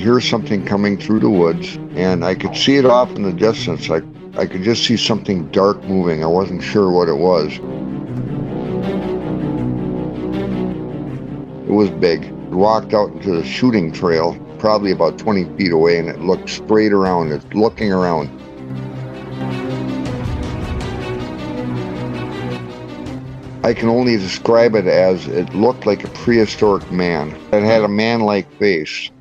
hear something coming through the woods, and I could see it off in the distance. I could just see something dark moving. I wasn't sure what it was. It was big. It walked out into the shooting trail, probably about 20 feet away, and it looked straight around. It's looking around. I can only describe it as it looked like a prehistoric man. It had a man-like face.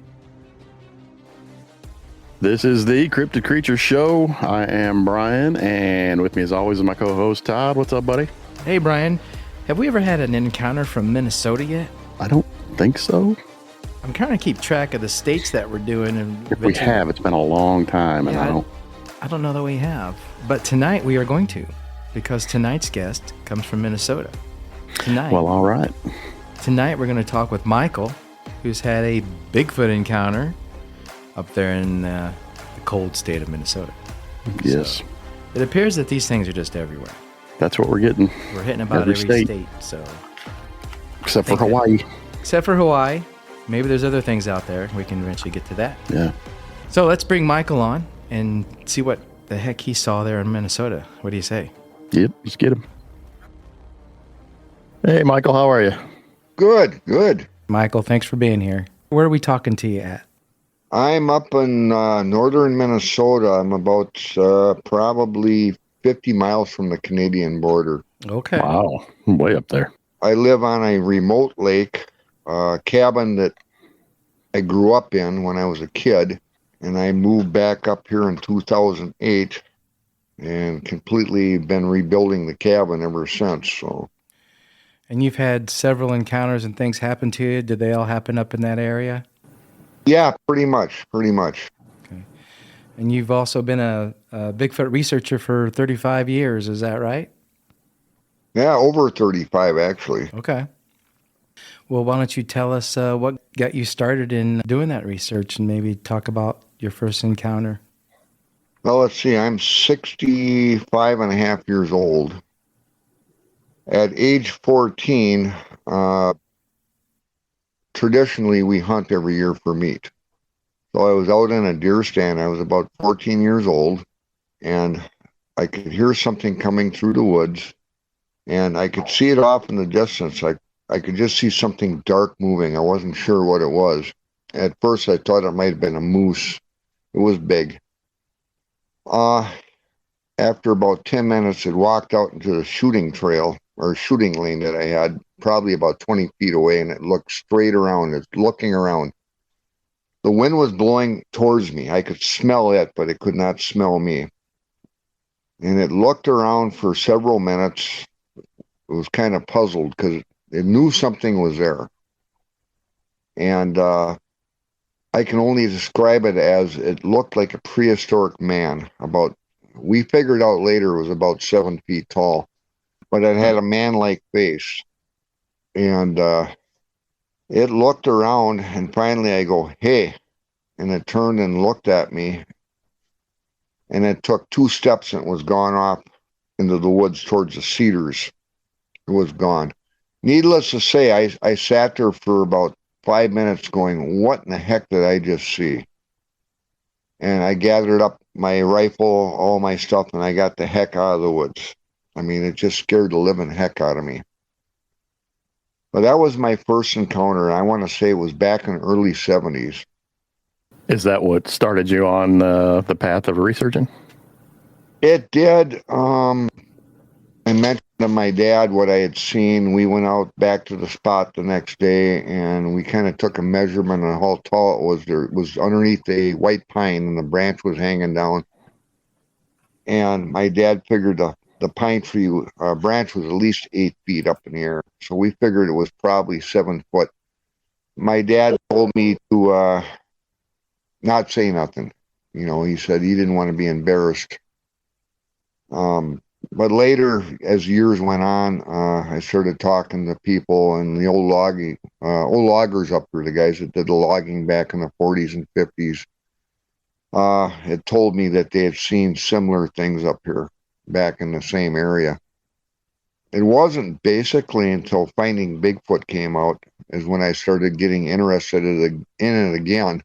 This is the Cryptid Creature Show. I am Brian, and with me as always is my co-host Todd. What's up, buddy? Hey, Brian. Have we ever had an encounter from Minnesota yet? I don't think so. I'm trying to keep track of the states that we're doing. And if we have, it's been a long time, and I don't know that we have. But tonight we are going to, because tonight's guest comes from Minnesota. Tonight. Well, all right. Tonight we're going to talk with Michael, who's had a Bigfoot encounter up there in the cold state of Minnesota. Yes. So it appears that these things are just everywhere. That's what we're getting. We're hitting about every state. So except for Hawaii. Except for Hawaii. Maybe there's other things out there. We can eventually get to that. Yeah. So let's bring Michael on and see what the heck he saw there in Minnesota. What do you say? Yep, let's get him. Hey, Michael, how are you? Good, good. Michael, thanks for being here. Where are we talking to you at? I'm up in northern Minnesota. I'm about probably 50 miles from the Canadian border. Okay. Wow, way up there. I live on a remote lake, cabin that I grew up in when I was a kid, and I moved back up here in 2008 and completely been rebuilding the cabin ever since. So. And you've had several encounters and things happen to you. Did they all happen up in that area? Yeah, pretty much. Okay. And you've also been a Bigfoot researcher for 35 years, is that right? Yeah, over 35, actually. Okay. Well, why don't you tell us what got you started in doing that research and maybe talk about your first encounter? Well, let's see. I'm 65 and a half years old. At age 14, traditionally, we hunt every year for meat. So I was out in a deer stand. I was about 14 years old, and I could hear something coming through the woods, and I could see it off in the distance. I could just see something dark moving. I wasn't sure what it was. At first, I thought it might have been a moose. It was big. After about 10 minutes, it walked out into the shooting trail, or shooting lane that I had, probably about 20 feet away, and it looked straight around. It's looking around. The wind was blowing towards me. I could smell it, but it could not smell me. And it looked around for several minutes. It was kind of puzzled because it knew something was there. And I can only describe it as it looked like a prehistoric man. We figured out later it was about 7 feet tall, but it had a man-like face. And it looked around, and finally I go, hey, and it turned and looked at me, and it took 2 steps and it was gone off into the woods towards the cedars. It was gone. Needless to say, I sat there for about 5 minutes going, what in the heck did I just see? And I gathered up my rifle, all my stuff, and I got the heck out of the woods. I mean, it just scared the living heck out of me. But that was my first encounter. I want to say it was back in the early 70s. Is that what started you on the path of researching? It did. I mentioned to my dad what I had seen. We went out back to the spot the next day, and we kind of took a measurement on how tall it was. It was underneath a white pine, and the branch was hanging down. And my dad figured the pine tree branch was at least 8 feet up in the air. So we figured it was probably 7 foot. My dad told me to not say nothing. You know, he said he didn't want to be embarrassed. But later, as years went on, I started talking to people, and the old loggers up here, the guys that did the logging back in the 40s and 50s, had told me that they had seen similar things up here back in the same area. It wasn't basically until Finding Bigfoot came out is when I started getting interested in it again.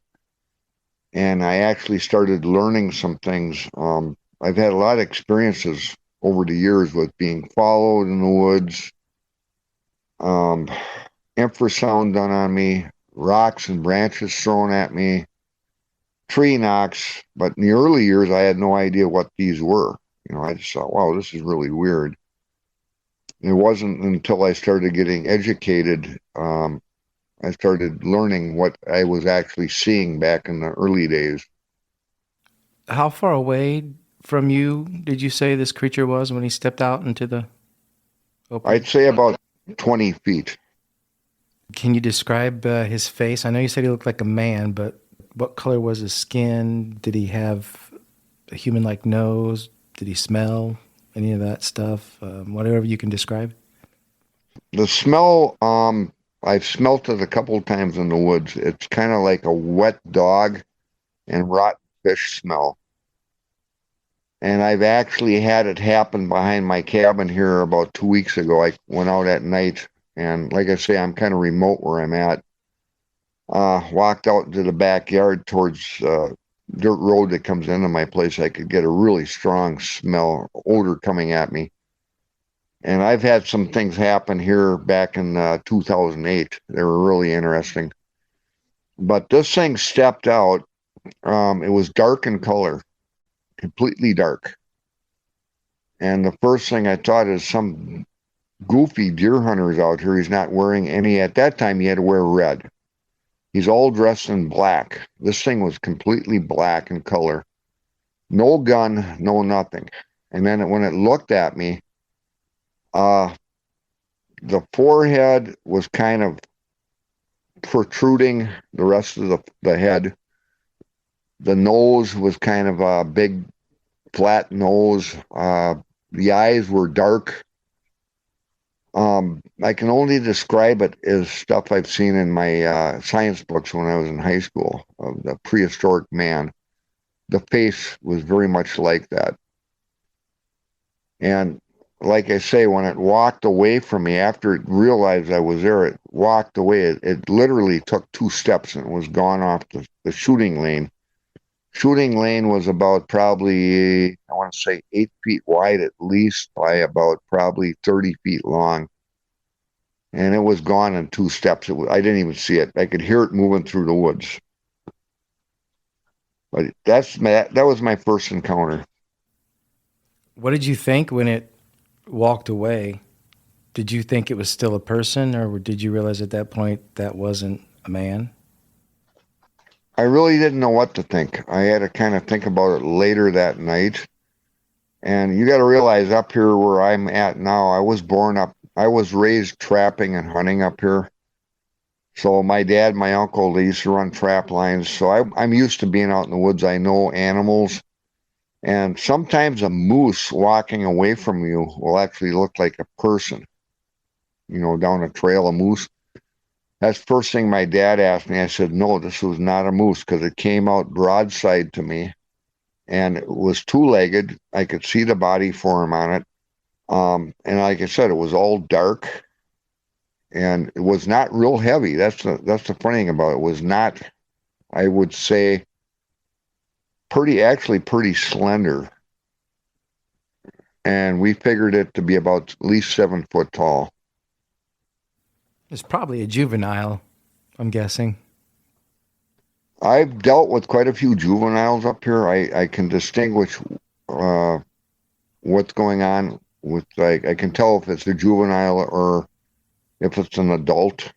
and I actually started learning some things. I've had a lot of experiences over the years with being followed in the woods, um, infrasound done on me, rocks and branches thrown at me, tree knocks. But in the early years, I had no idea what these were. I just thought, wow, this is really weird. It wasn't until I started getting educated, I started learning what I was actually seeing back in the early days. How far away from you did you say this creature was when he stepped out into the I'd open? say about 20 feet. Can you describe his face? I know you said he looked like a man, but what color was his skin? Did he have a human-like nose? Did he smell any of that stuff? Whatever you can describe. The smell, I've smelt it a couple of times in the woods. It's kind of like a wet dog and rotten fish smell. And I've actually had it happen behind my cabin here about 2 weeks ago. I went out at night, and like I say, I'm kind of remote where I'm at. Walked out into the backyard towards dirt road that comes into my place. I could get a really strong smell, odor coming at me. And I've had some things happen here back in 2008. They were really interesting. But this thing stepped out. It was dark in color, completely dark. And the first thing I thought is some goofy deer hunters out here. He's not wearing any. At that time, he had to wear red. He's all dressed in black. This thing was completely black in color. No gun, no nothing. And then when it looked at me, the forehead was kind of protruding the rest of the head. The nose was kind of a big, flat nose. The eyes were dark. I can only describe it as stuff I've seen in my science books when I was in high school of the prehistoric man. The face was very much like that. And like I say, when it walked away from me, after it realized I was there, it walked away. It literally took 2 steps and it was gone off the shooting lane. Shooting lane was about probably, I want to say 8 feet wide at least by about probably 30 feet long. And it was gone in 2 steps. I didn't even see it. I could hear it moving through the woods. But that was my first encounter. What did you think when it walked away? Did you think it was still a person, or did you realize at that point that wasn't a man? I really didn't know what to think. I had to kind of think about it later that night. And you got to realize up here where I'm at now, I was raised trapping and hunting up here. So my dad, my uncle, they used to run trap lines. So I'm used to being out in the woods. I know animals. And sometimes a moose walking away from you will actually look like a person, down a trail, a moose. That's the first thing my dad asked me. I said, no, this was not a moose because it came out broadside to me and it was two-legged. I could see the body form on it. And like I said, it was all dark and it was not real heavy. That's the funny thing about it. It was not, I would say, pretty slender. And we figured it to be about at least 7 foot tall. It's probably a juvenile, I'm guessing. I've dealt with quite a few juveniles up here. I can distinguish what's going on with, like, I can tell if it's a juvenile or if it's an adult.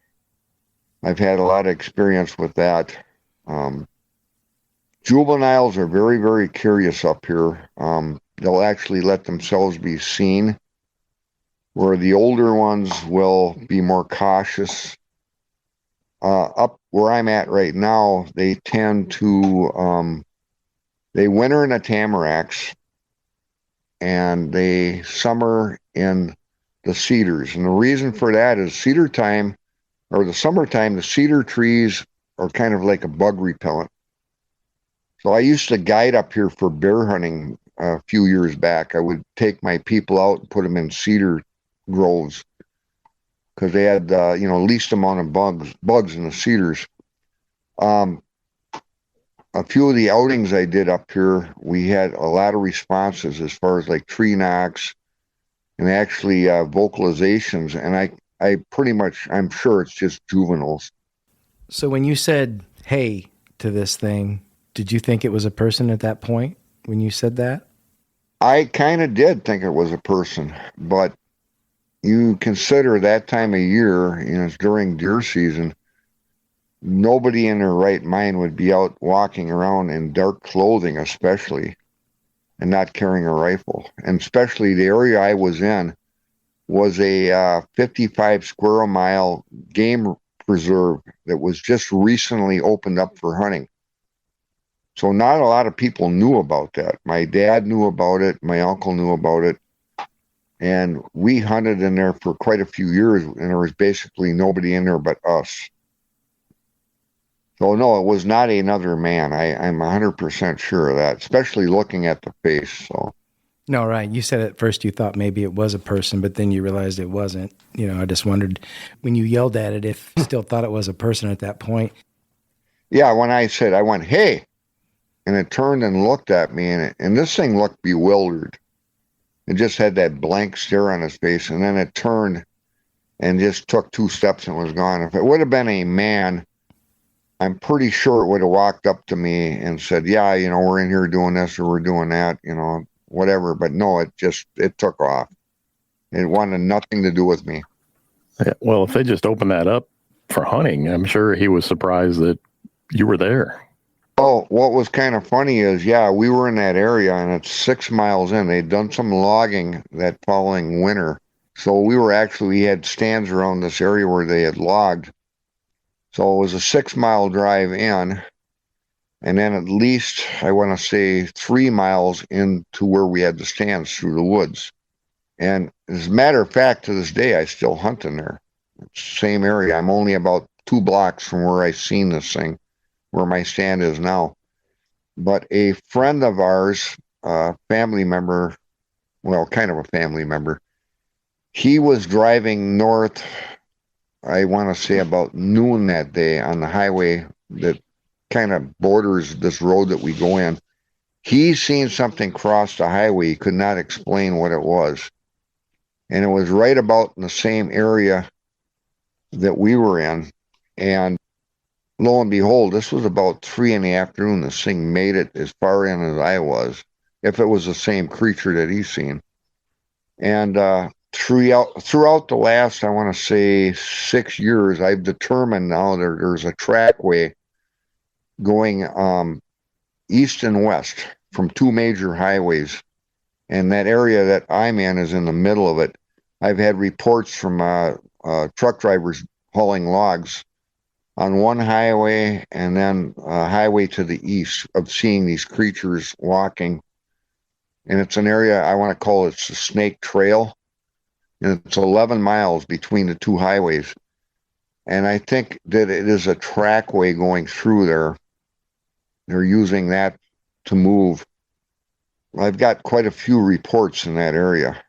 I've had a lot of experience with that. Juveniles are very, very curious up here. They'll actually let themselves be seen, where the older ones will be more cautious. Up where I'm at right now, they tend to, they winter in the tamaracks and they summer in the cedars. And the reason for that is cedar time, or the summertime, the cedar trees are kind of like a bug repellent. So I used to guide up here for bear hunting a few years back. I would take my people out and put them in cedar groves because they had least amount of bugs in the cedars. A a few of the outings I did up here, we had a lot of responses as far as like tree knocks and actually vocalizations. And I pretty much, I'm sure it's just juveniles. So when you said "hey" to this thing, did you think it was a person at that point when you said that? I kind of did think it was a person, but you consider that time of year, it's during deer season. Nobody in their right mind would be out walking around in dark clothing, especially, and not carrying a rifle. And especially the area I was in was a 55 square mile game preserve that was just recently opened up for hunting. So not a lot of people knew about that. My dad knew about it. My uncle knew about it. And we hunted in there for quite a few years, and there was basically nobody in there but us. So no, it was not another man. I'm 100% sure of that, especially looking at the face. So No, right. You said at first you thought maybe it was a person, but then you realized it wasn't. I just wondered when you yelled at it if you still thought it was a person at that point. yeah, when I said, I went, hey, and it turned and looked at me, and this thing looked bewildered. It just had that blank stare on his face, and then it turned and just took 2 steps and was gone. If it would have been a man, I'm pretty sure it would have walked up to me and said, yeah, we're in here doing this or we're doing that, whatever. But no, it took off. It wanted nothing to do with me. Yeah, well, if they just opened that up for hunting, I'm sure he was surprised that you were there. Oh, what was kind of funny is, yeah, we were in that area and it's 6 miles in. They'd done some logging that following winter. So we had stands around this area where they had logged. So it was a 6 mile drive in. And then at least, I want to say 3 miles into where we had the stands through the woods. And as a matter of fact, to this day, I still hunt in there. Same area. I'm only about 2 blocks from where I seen this thing, where my stand is now. But a friend of ours, family member, well, kind of a family member, he was driving north, I want to say about noon that day on the highway that kind of borders this road that we go in. He seen something cross the highway. He could not explain what it was. And it was right about in the same area that we were in. And lo and behold, this was about 3 in the afternoon. This thing made it as far in as I was, if it was the same creature that he's seen. And throughout the last, I want to say 6 years, I've determined now there's a trackway going east and west from 2 major highways. And that area that I'm in is in the middle of it. I've had reports from truck drivers hauling logs on one highway and then a highway to the east of seeing these creatures walking. And it's an area I want to call it the Snake Trail. And it's 11 miles between the 2 highways. And I think that it is a trackway going through there. They're using that to move. I've got quite a few reports in that area,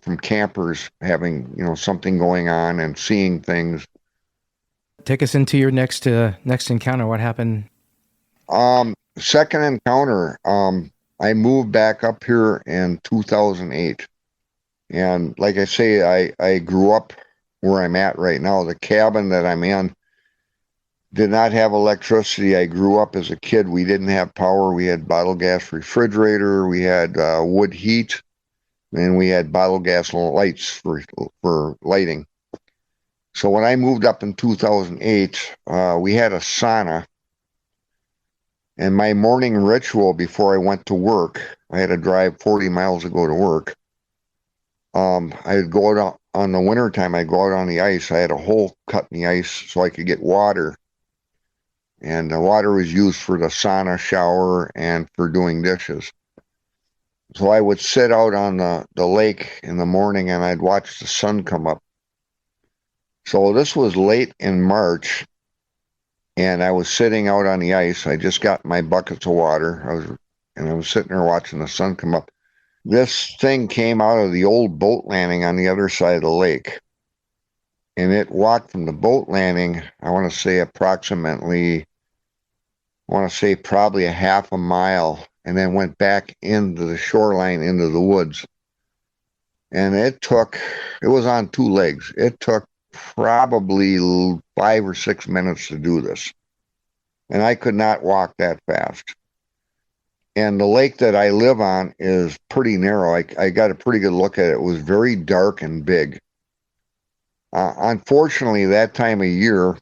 from campers having, something going on and seeing things. Take us into your next encounter. What happened? Second encounter, I moved back up here in 2008. And like I say, I grew up where I'm at right now. The cabin that I'm in did not have electricity. I grew up as a kid. We didn't have power. We had bottle gas refrigerator. We had wood heat, and we had bottle gas lights for lighting. So when I moved up in 2008, we had a sauna. And my morning ritual before I went to work, I had to drive 40 miles to go to work. I'd go out on the wintertime, I'd go out on the ice. I had a hole cut in the ice so I could get water. And the water was used for the sauna, shower, and for doing dishes. So I would sit out on the lake in the morning and I'd watch the sun come up. So this was late in March, and I was sitting out on the ice. I just got my buckets of water. I was sitting there watching the sun come up. This thing came out of the old boat landing on the other side of the lake. And it walked from the boat landing, I want to say approximately I want to say probably a half a mile, and then went back into the shoreline, into the woods. And it was on two legs. It took probably 5 or 6 minutes to do this. And I could not walk that fast. And the lake that I live on is pretty narrow. I got a pretty good look at it. It was very dark and big. Unfortunately, that time of year,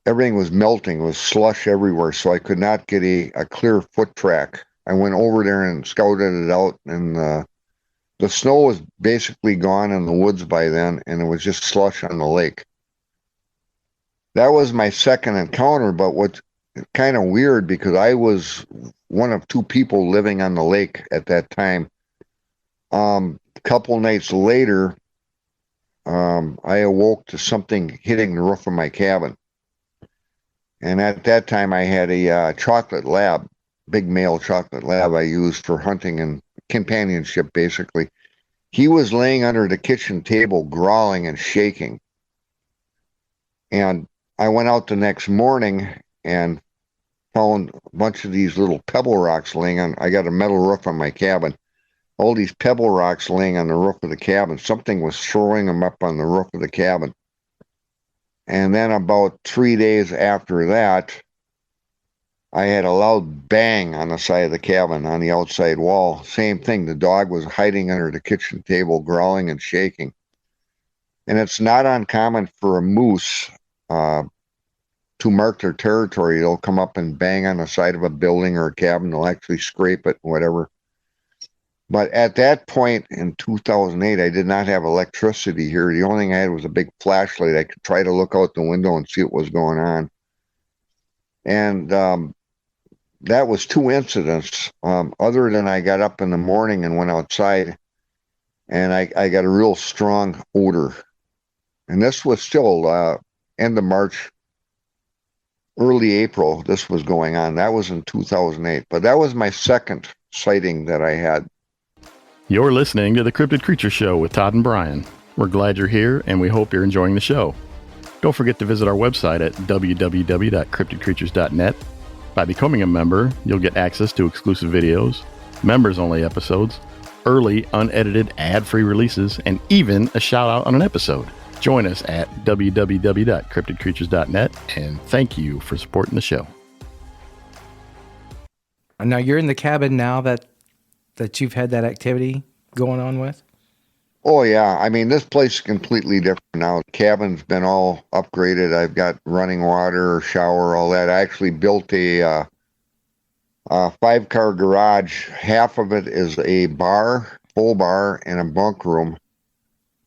everything was melting. It was slush everywhere, so I could not get a clear foot track. I went over there and scouted it out, and the snow was basically gone in the woods by then, and it was just slush on the lake. That was my second encounter, but what's kind of weird, because I was one of two people living on the lake at that time. A couple nights later, I awoke to something hitting the roof of my cabin. And at that time, I had a chocolate lab, big male chocolate lab I used for hunting and companionship, basically. He was laying under the kitchen table, growling and shaking. And I went out the next morning and found a bunch of these little pebble rocks laying on. I got a metal roof on my cabin. All these pebble rocks laying on the roof of the cabin. Something was throwing them up on the roof of the cabin. And then about 3 days after that, I had a loud bang on the side of the cabin on the outside wall. Same thing. The dog was hiding under the kitchen table, growling and shaking. And it's not uncommon for a moose to mark their territory. They'll come up and bang on the side of a building or a cabin. They'll actually scrape it, whatever. But at that point in 2008, I did not have electricity here. The only thing I had was a big flashlight. I could try to look out the window and see what was going on. And that was two incidents. Other than I got up in the morning and went outside, and I got a real strong odor. And this was still end of March, early April, this was going on. That was in 2008. But that was my second sighting that I had. You're listening to the Cryptid Creature Show with Todd and Brian. We're glad you're here, and we hope you're enjoying the show. Don't forget to visit our website at www.cryptidcreatures.net. By becoming a member, you'll get access to exclusive videos, members-only episodes, early, unedited, ad-free releases, and even a shout-out on an episode. Join us at www.cryptidcreatures.net, and thank you for supporting the show. Now, you're in the cabin now that you've had that activity going on with? Oh, yeah. I mean, this place is completely different now. The cabin's been all upgraded. I've got running water, shower, all that. I actually built a 5-car garage. Half of it is a bar, full bar, and a bunk room.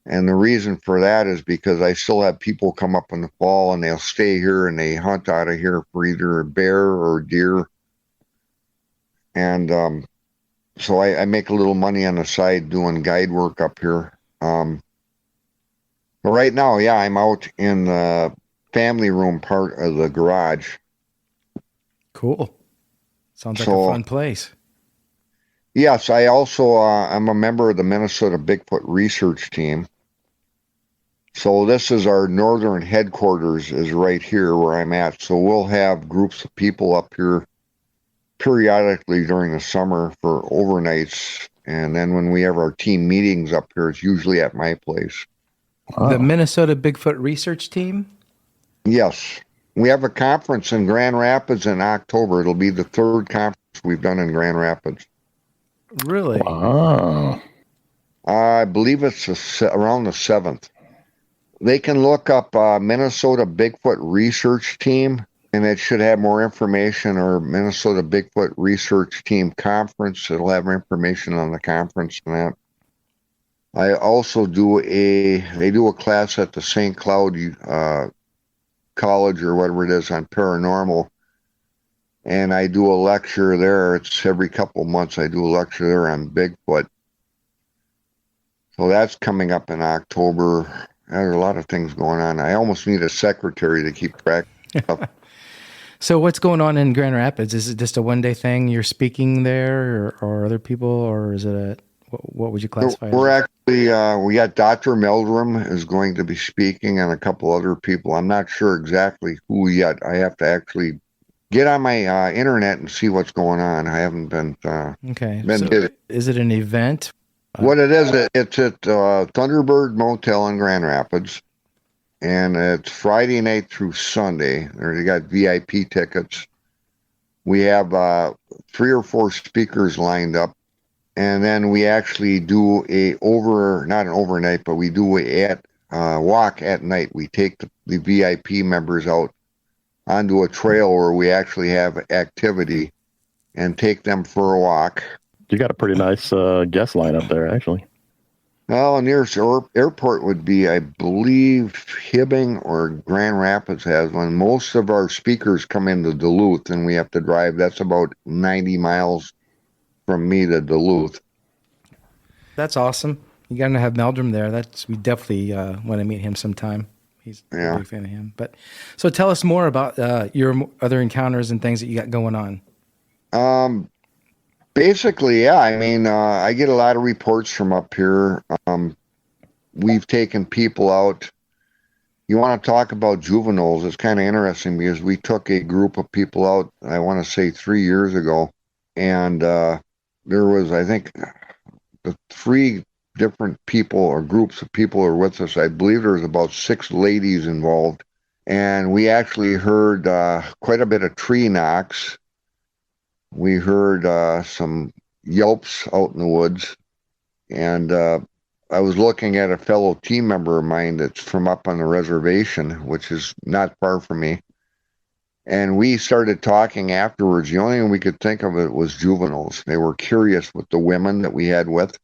And the reason for that is because I still have people come up in the fall, and they'll stay here and they hunt out of here for either a bear or deer. And so I make a little money on the side doing guide work up here. But right now, yeah, I'm out in the family room part of the garage. Cool. Sounds like a fun place. Yes, I also, I'm a member of the Minnesota Bigfoot Research Team. So this is our northern headquarters is right here where I'm at. So we'll have groups of people up here periodically during the summer for overnights. And then when we have our team meetings up here, it's usually at my place. Wow. The Minnesota Bigfoot Research Team? Yes. We have a conference in Grand Rapids in October. It'll be the third conference we've done in Grand Rapids. Really? Wow. I believe it's around the 7th. They can look up Minnesota Bigfoot Research Team, and it should have more information, or Minnesota Bigfoot Research Team Conference. It'll have information on the conference and that. I also they do a class at the St. Cloud College or whatever it is on paranormal. And I do a lecture there. It's every couple months I do a lecture there on Bigfoot. So that's coming up in October. There's a lot of things going on. I almost need a secretary to keep track of stuff. So what's going on in Grand Rapids? Is it just a one-day thing? You're speaking there, or other people, or is it what would you classify? We're actually, we got Dr. Meldrum is going to be speaking, and a couple other people. I'm not sure exactly who yet. I have to actually get on my internet and see what's going on. I haven't been Okay. been So busy. is it an event? What it is, it's at Thunderbird Motel in Grand Rapids, and it's Friday night through Sunday. They got VIP tickets. We have 3 or 4 speakers lined up, and then we actually do not an overnight, but we do a walk at night. We take the VIP members out onto a trail where we actually have activity and take them for a walk. You got a pretty nice guest lineup there, actually. Well, the nearest airport would be, I believe, Hibbing or Grand Rapids has one. Most of our speakers come into Duluth, and we have to drive. That's about 90 miles from me to Duluth. That's awesome. You got to have Meldrum there. We definitely want to meet him sometime. He's a big fan of him. But so tell us more about your other encounters and things that you got going on. Basically, yeah. I mean, I get a lot of reports from up here. We've taken people out. You want to talk about juveniles? It's kind of interesting because we took a group of people out, I want to say 3 years ago, and there was, I think, the 3 different people or groups of people are with us. I believe there was about 6 ladies involved, and we actually heard quite a bit of tree knocks. We heard some yelps out in the woods, and I was looking at a fellow team member of mine that's from up on the reservation, which is not far from me, and we started talking afterwards. The only thing we could think of it was juveniles. They were curious with the women that we had with.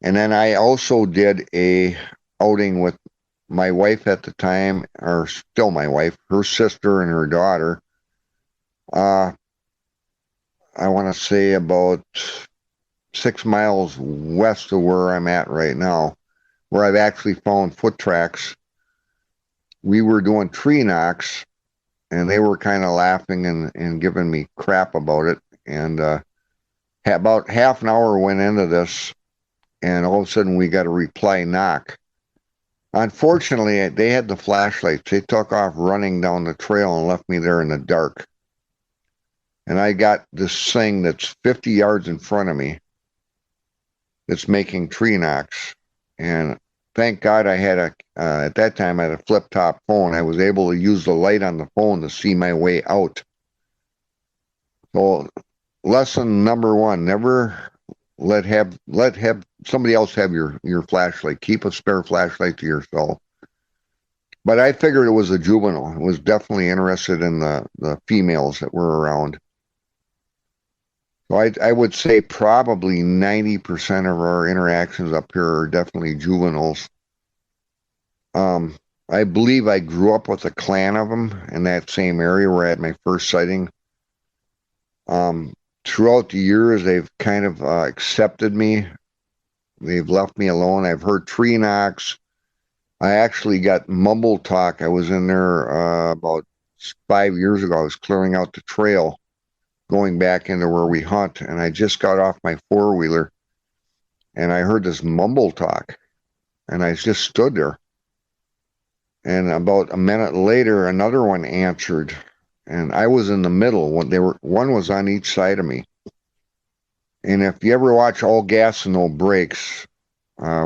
And then I also did a outing with my wife at the time, or still my wife, her sister and her daughter. I want to say about 6 miles west of where I'm at right now, where I've actually found foot tracks. We were doing tree knocks, and they were kind of laughing and giving me crap about it. And about half an hour went into this, and all of a sudden we got a reply knock. Unfortunately, they had the flashlights. They took off running down the trail and left me there in the dark. And I got this thing that's 50 yards in front of me that's making tree knocks. And thank God I had at that time I had a flip-top phone. I was able to use the light on the phone to see my way out. So lesson number 1, never let somebody else have your flashlight. Keep a spare flashlight to yourself. But I figured it was a juvenile. I was definitely interested in the females that were around. So I would say probably 90% of our interactions up here are definitely juveniles. I believe I grew up with a clan of them in that same area where I had my first sighting. Throughout the years, they've kind of accepted me. They've left me alone. I've heard tree knocks. I actually got mumble talk. I was in there about 5 years ago. I was clearing out the trail, going back into where we hunt, and I just got off my 4-wheeler, and I heard this mumble talk, and I just stood there. And about a minute later, another one answered, and I was in the middle. One was on each side of me. And if you ever watch All Gas and No Brakes,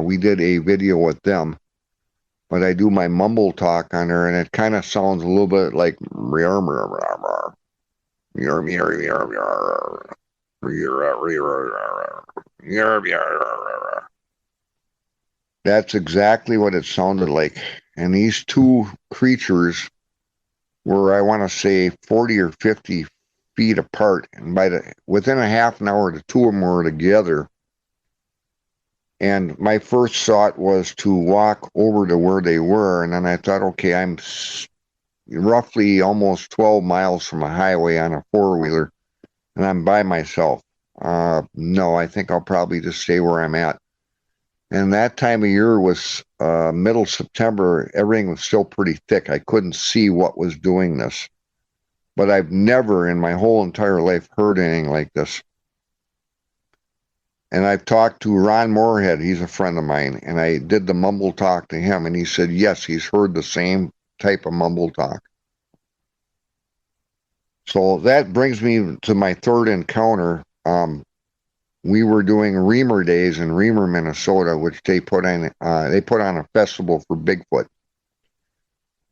we did a video with them. But I do my mumble talk on there, and it kind of sounds a little bit like that's exactly what it sounded like. And these 2 creatures were, I want to say, 40 or 50 feet apart. And within a half an hour, the 2 of them were together. And my first thought was to walk over to where they were. And then I thought, okay, I'm roughly almost 12 miles from a highway on a 4-wheeler, and I'm by myself. No, I think I'll probably just stay where I'm at. And that time of year was middle September. Everything was still pretty thick. I couldn't see what was doing this. But I've never in my whole entire life heard anything like this. And I've talked to Ron Moorhead. He's a friend of mine. And I did the mumble talk to him. And he said, yes, he's heard the same type of mumble talk. So that brings me to my third encounter. We were doing Reamer Days in Reamer, Minnesota, which they put on a festival for Bigfoot.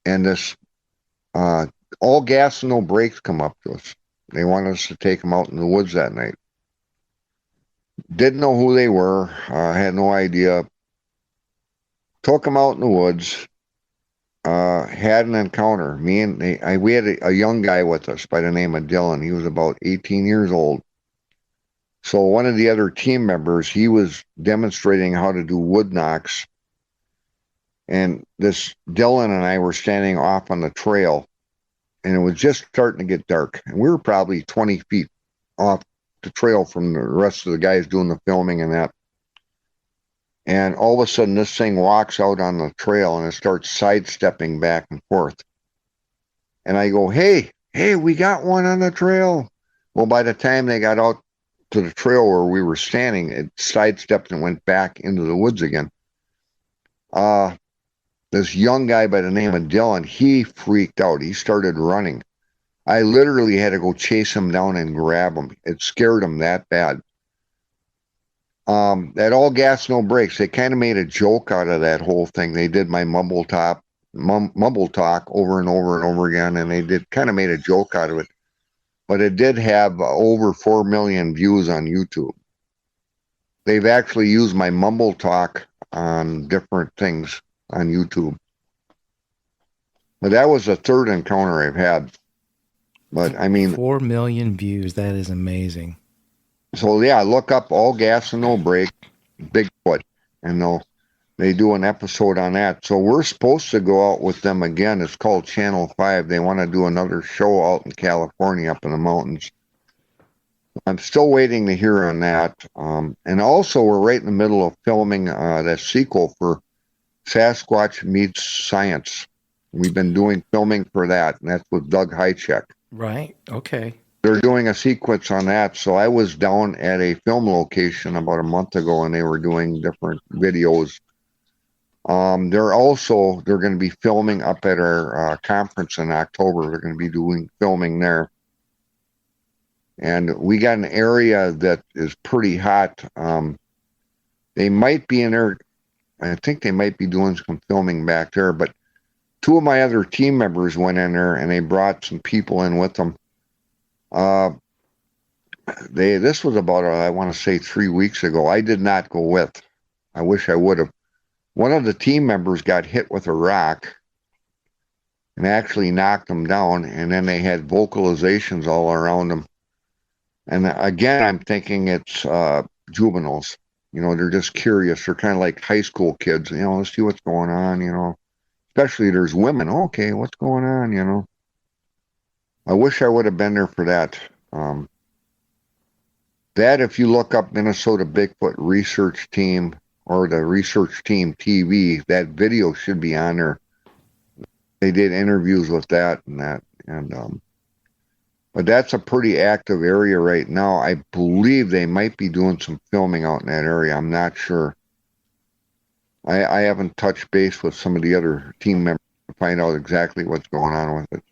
And this all gas and no brakes come up to us. They wanted us to take them out in the woods that night. Didn't know who they were. Had no idea. Took them out in the woods. Had an encounter. We had a young guy with us by the name of Dylan. He was about 18 years old. So one of the other team members, he was demonstrating how to do wood knocks. And this Dylan and I were standing off on the trail, and it was just starting to get dark. And we were probably 20 feet off the trail from the rest of the guys doing the filming and that. And all of a sudden, this thing walks out on the trail and it starts sidestepping back and forth. And I go, hey, we got one on the trail. Well, by the time they got out to the trail where we were standing, it sidestepped and went back into the woods again. This young guy by the name of Dylan, he freaked out. He started running. I literally had to go chase him down and grab him. It scared him that bad. That all gas, no brakes. They kind of made a joke out of that whole thing. They did my mumble talk over and over and over again, and they did kind of made a joke out of it. But it did have over 4 million views on YouTube. They've actually used my mumble talk on different things on YouTube. But that was the third encounter I've had. But I mean, 4 million views. That is amazing. So yeah, look up all gas and no brake, Bigfoot, and they do an episode on that. So we're supposed to go out with them again. It's called Channel 5. They want to do another show out in California, up in the mountains. I'm still waiting to hear on that. And also, we're right in the middle of filming that sequel for Sasquatch Meets Science. We've been doing filming for that, and that's with Doug Hychek. Right. Okay. They're doing a sequence on that. So I was down at a film location about a month ago, and they were doing different videos. They're going to be filming up at our conference in October. They're going to be doing filming there. And we got an area that is pretty hot. They might be in there. I think they might be doing some filming back there, but two of my other team members went in there and they brought some people in with them. This was about, I want to say 3 weeks ago. I did not go with. I wish I would have. One of the team members got hit with a rock and actually knocked him down, and then they had vocalizations all around him. And again, I'm thinking it's juveniles. You know, they're just curious. They're kind of like high school kids. You know, let's see what's going on, you know. Especially there's women. Okay, what's going on, you know. I wish I would have been there for that. That, if you look up Minnesota Bigfoot Research Team or the Research Team TV, that video should be on there. They did interviews with that and that. And but that's a pretty active area right now. I believe they might be doing some filming out in that area. I'm not sure. I haven't touched base with some of the other team members to find out exactly what's going on with it.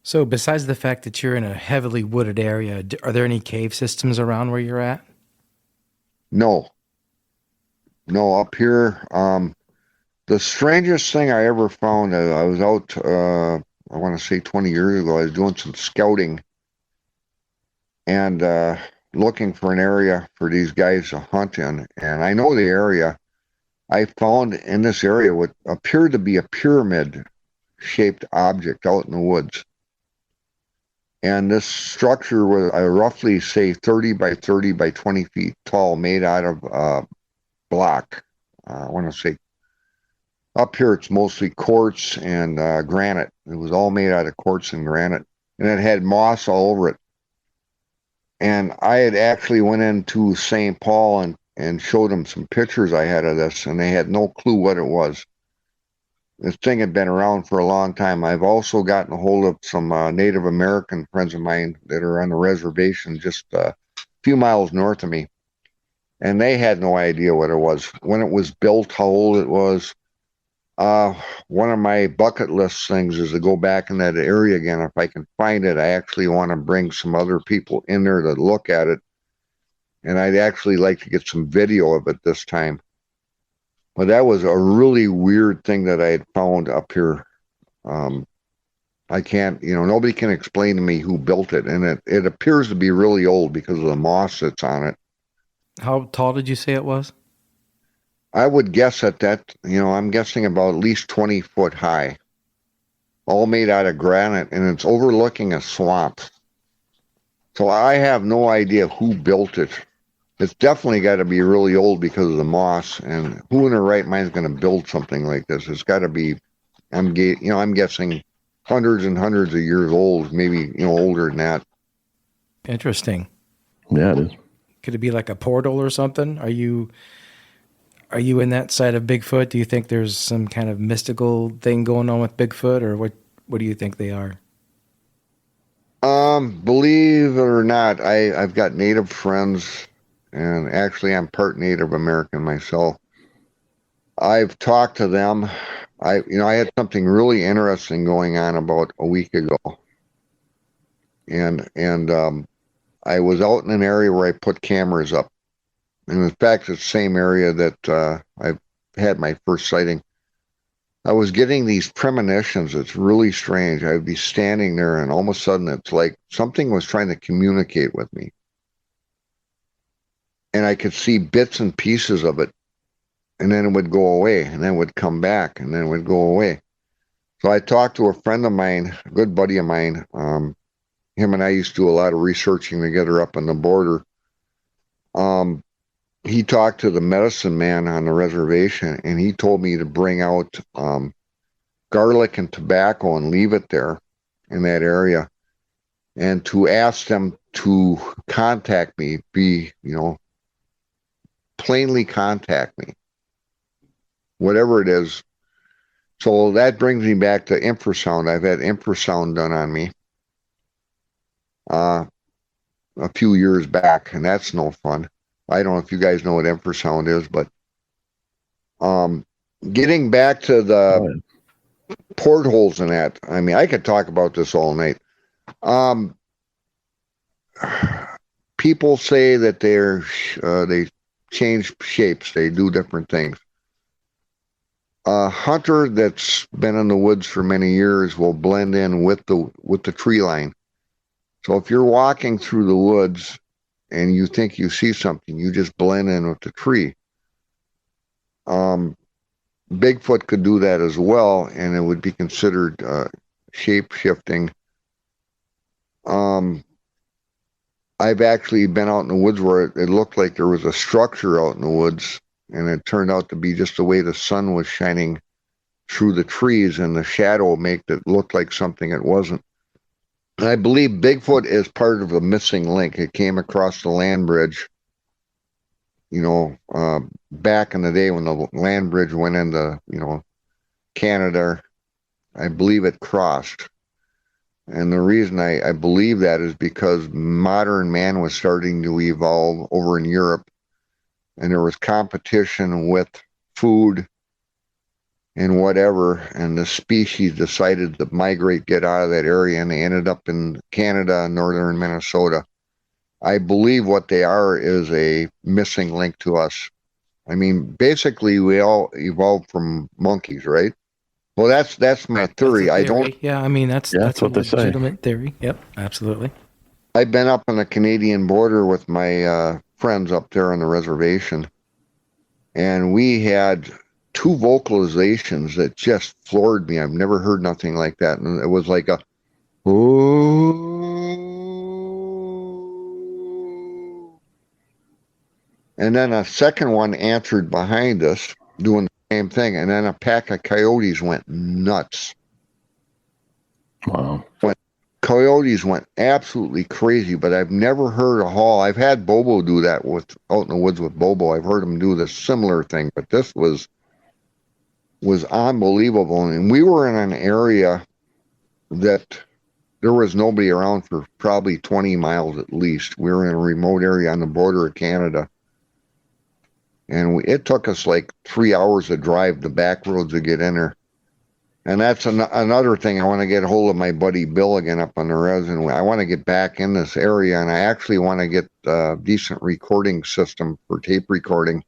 So besides the fact that you're in a heavily wooded area, are there any cave systems around where you're at? No, up here. The strangest thing I ever found, I was out, I want to say 20 years ago, I was doing some scouting and looking for an area for these guys to hunt in. And I know the area. I found in this area what appeared to be a pyramid-shaped object out in the woods. And this structure was roughly, say, 30 by 30 by 20 feet tall, made out of block. I want to say up here it's mostly quartz and granite. It was all made out of quartz and granite, and it had moss all over it. And I had actually went into St. Paul and showed them some pictures I had of this, and they had no clue what it was. This thing had been around for a long time. I've also gotten a hold of some Native American friends of mine that are on the reservation just a few miles north of me, and they had no idea what it was, when it was built, how old it was. Uh, One of my bucket list things is to go back in that area again. If I can find it, I actually want to bring some other people in there to look at it. And I'd actually like to get some video of it this time. But that was a really weird thing that I had found up here. Um, I can't, nobody can explain to me who built it. And it appears to be really old because of the moss that's on it. How tall did you say it was? I would guess I'm guessing about at least 20 foot high, all made out of granite, and it's overlooking a swamp. So I have no idea who built it. It's definitely got to be really old because of the moss, and who in their right mind is going to build something like this? It's got to be, I'm guessing hundreds and hundreds of years old, maybe, older than that. Interesting. Yeah, it is. Could it be like a portal or something? Are you in that side of Bigfoot? Do you think there's some kind of mystical thing going on with Bigfoot, or what do you think they are? Believe it or not, I've got Native friends, and actually I'm part Native American myself. I've talked to them. I had something really interesting going on about a week ago, and I was out in an area where I put cameras up, and in fact, it's the same area that I've had my first sighting. I was getting these premonitions. It's really strange. I'd be standing there, and all of a sudden, it's like something was trying to communicate with me, and I could see bits and pieces of it, and then it would go away, and then it would come back, and then it would go away. So I talked to a friend of mine, a good buddy of mine. Him and I used to do a lot of researching together up on the border. He talked to the medicine man on the reservation, and he told me to bring out garlic and tobacco and leave it there in that area, and to ask them to contact me, plainly contact me, whatever it is. So that brings me back to infrasound. I've had infrasound done on me a few years back, and that's no fun. I don't know if you guys know what infrasound is, but getting back to the portholes and that, I mean, I could talk about this all night. People say that they change shapes, they do different things. A hunter that's been in the woods for many years will blend in with the tree line. So if you're walking through the woods and you think you see something, you just blend in with the tree. Bigfoot could do that as well, and it would be considered shape shifting. I've actually been out in the woods where it looked like there was a structure out in the woods, and it turned out to be just the way the sun was shining through the trees, and the shadow made it look like something it wasn't. I believe Bigfoot is part of the missing link. It came across the land bridge, back in the day when the land bridge went into, Canada. I believe it crossed. And the reason I believe that is because modern man was starting to evolve over in Europe, and there was competition with food and whatever, and the species decided to migrate, get out of that area, and they ended up in Canada, northern Minnesota. I believe what they are is a missing link to us. I mean, basically, we all evolved from monkeys, right? Well, that's my theory. I don't. Yeah, I mean that's a what they say. legitimate theory. Yep, absolutely. I've been up on the Canadian border with my friends up there on the reservation, and we had two vocalizations that just floored me. I've never heard nothing like that, and it was like a "ooh," and then a second one answered behind us doing the same thing, and then a pack of coyotes went nuts. Wow. Coyotes went absolutely crazy, but I've never heard a haul. I've had Bobo do that out in the woods with Bobo. I've heard him do this similar thing, but this was unbelievable. And we were in an area that there was nobody around for probably 20 miles at least. We were in a remote area on the border of Canada. and it took us like 3 hours to drive the back roads to get in there. And that's another thing. I want to get a hold of my buddy Bill again up on the resin. I want to get back in this area, and I actually want to get a decent recording system for tape recording.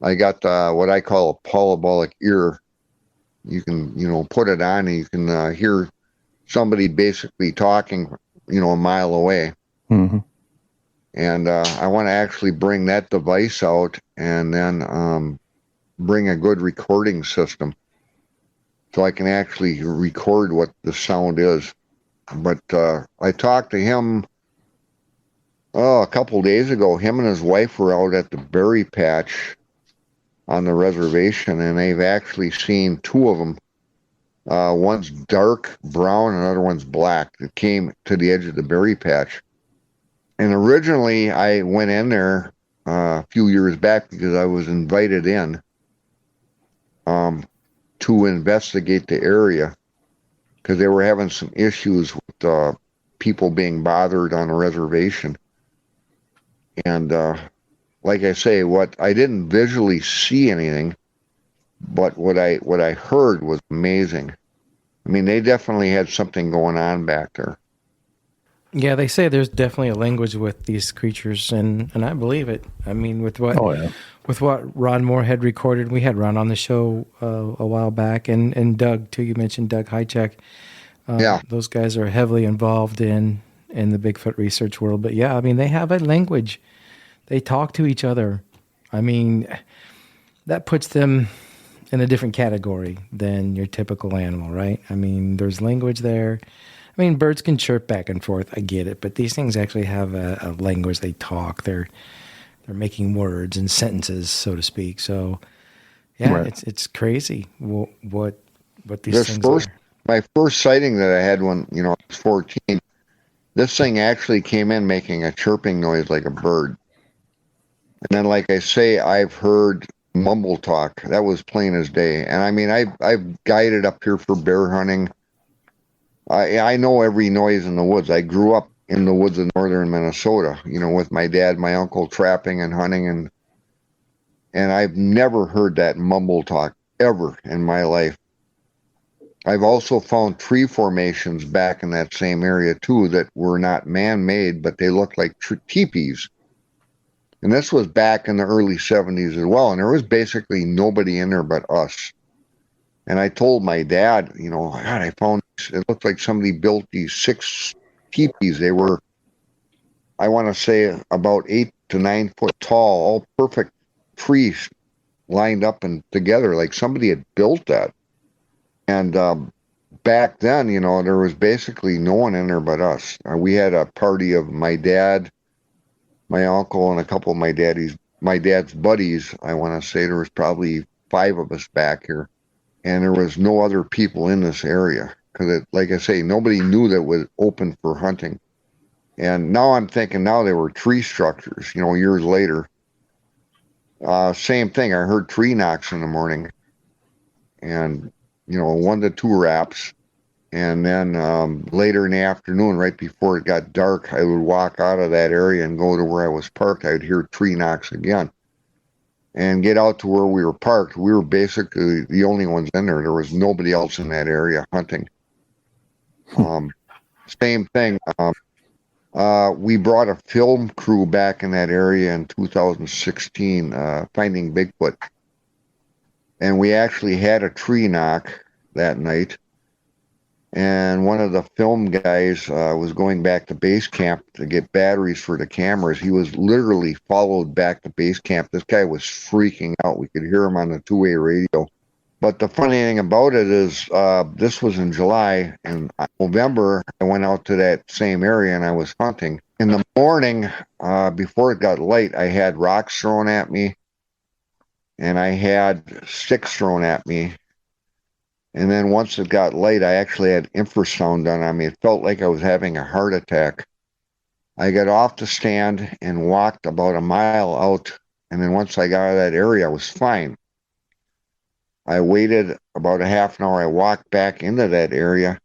I got what I call a parabolic ear. You can, put it on and you can hear somebody basically talking, a mile away. Mm-hmm. And I want to actually bring that device out and then bring a good recording system so I can actually record what the sound is. But I talked to him a couple days ago. Him and his wife were out at the berry patch on the reservation, and they've actually seen two of them. One's dark brown, another one's black, that came to the edge of the berry patch. And originally I went in there a few years back because I was invited in to investigate the area because they were having some issues with people being bothered on a reservation. And like I say, what I didn't visually see anything, but what I heard was amazing. I mean, they definitely had something going on back there. Yeah, they say there's definitely a language with these creatures, and I believe it. I mean, with what Ron Moore had recorded, we had Ron on the show a while back, and Doug too. You mentioned Doug Hychek. Yeah, those guys are heavily involved in the Bigfoot research world. But yeah, I mean, they have a language. They talk to each other. I mean, that puts them in a different category than your typical animal, right? I mean, there's language there. I mean, birds can chirp back and forth. I get it, but these things actually have a language. They talk. They're making words and sentences, so to speak. So, yeah, Right. it's crazy what these things are. My first sighting that I had when I was 14, this thing actually came in making a chirping noise like a bird. And then, like I say, I've heard mumble talk. That was plain as day. And I mean, I've guided up here for bear hunting. I know every noise in the woods. I grew up in the woods of northern Minnesota, with my dad, my uncle trapping and hunting, and I've never heard that mumble talk ever in my life. I've also found tree formations back in that same area too that were not man-made, but they looked like teepees. And this was back in the early 70s as well, and there was basically nobody in there but us. And I told my dad, God, I found it looked like somebody built these 6 teepees. They were, I want to say, about 8 to 9 foot tall, all perfect trees lined up and together, like somebody had built that. And back then, there was basically no one in there but us. We had a party of my dad, my uncle, and a couple of my dad's buddies. I want to say there was probably 5 of us back here. And there was no other people in this area because, like I say, nobody knew that it was open for hunting. And now I'm thinking now they were tree structures, years later. Same thing. I heard tree knocks in the morning and, 1 to 2 raps. And then later in the afternoon, right before it got dark, I would walk out of that area and go to where I was parked. I would hear tree knocks again. And get out to where we were parked. We were basically the only ones in there. There was nobody else in that area hunting. Same thing. We brought a film crew back in that area in 2016, finding Bigfoot. And we actually had a tree knock that night. And one of the film guys was going back to base camp to get batteries for the cameras. He was literally followed back to base camp. This guy was freaking out. We could hear him on the 2-way radio. But the funny thing about it is this was in July. In November, I went out to that same area and I was hunting. In the morning, before it got light, I had rocks thrown at me. And I had sticks thrown at me. And then once it got late, I actually had infrasound done on me. It felt like I was having a heart attack. I got off the stand and walked about a mile out. And then once I got out of that area, I was fine. I waited about a half an hour. I walked back into that area.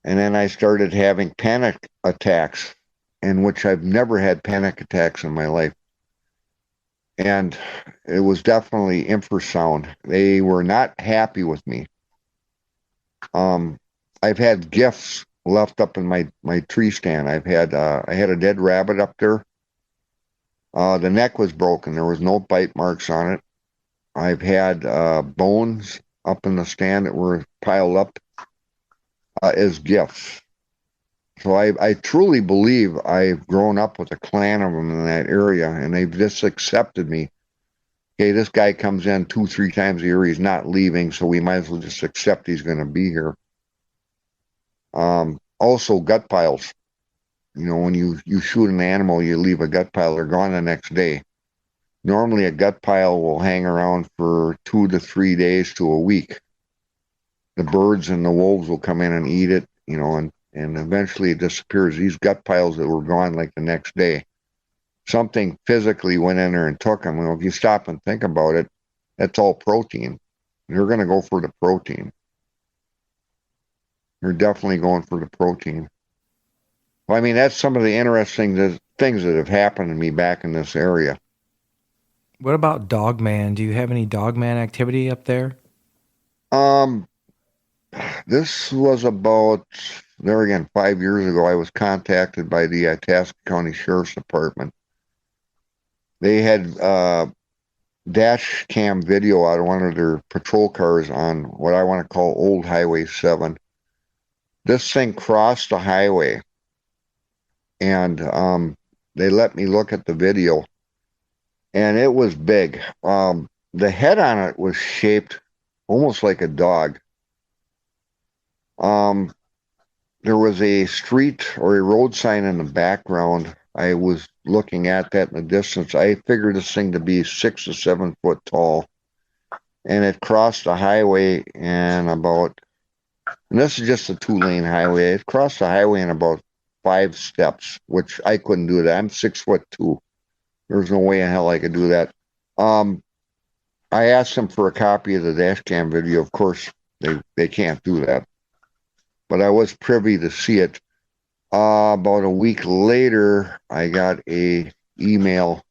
And then I started having panic attacks, in which I've never had panic attacks in my life. and it was definitely infrasound. They were not happy with me. Um, I've had gifts left up in my tree stand. I had a dead rabbit up there. The neck was broken. There was no bite marks on it. I've had bones up in the stand that were piled up as gifts. So I truly believe I've grown up with a clan of them in that area, and they've just accepted me. Okay, this guy comes in 2, 3 times a year. He's not leaving, so we might as well just accept he's going to be here. Also, gut piles. You know, when you shoot an animal, you leave a gut pile. They're gone the next day. Normally, a gut pile will hang around for 2 to 3 days to a week. The birds and the wolves will come in and eat it, you know, and eventually it disappears. These gut piles that were gone like the next day, something physically went in there and took them. Well, if you stop and think about it, that's all protein. They're going to go for the protein. They're definitely going for the protein. Well, I mean, that's some of the interesting things that have happened to me back in this area. What about Dogman? Do you have any Dogman activity up there? Um, this was about, there again, 5 years ago. I was contacted by the Itasca County Sheriff's Department. They had dash cam video out of one of their patrol cars on what I want to call Old Highway 7. This thing crossed the highway, and they let me look at the video, and it was big. The head on it was shaped almost like a dog. There was a street or a road sign in the background. I was looking at that in the distance. I figured this thing to be 6 to 7 foot tall, and it crossed the highway in about, and this is just a 2-lane highway. It crossed the highway in about 5 steps, which I couldn't do that. I'm 6'2". There's no way in hell I could do that. I asked them for a copy of the dash cam video. Of course, they can't do that, but I was privy to see it. About a week later, I got a email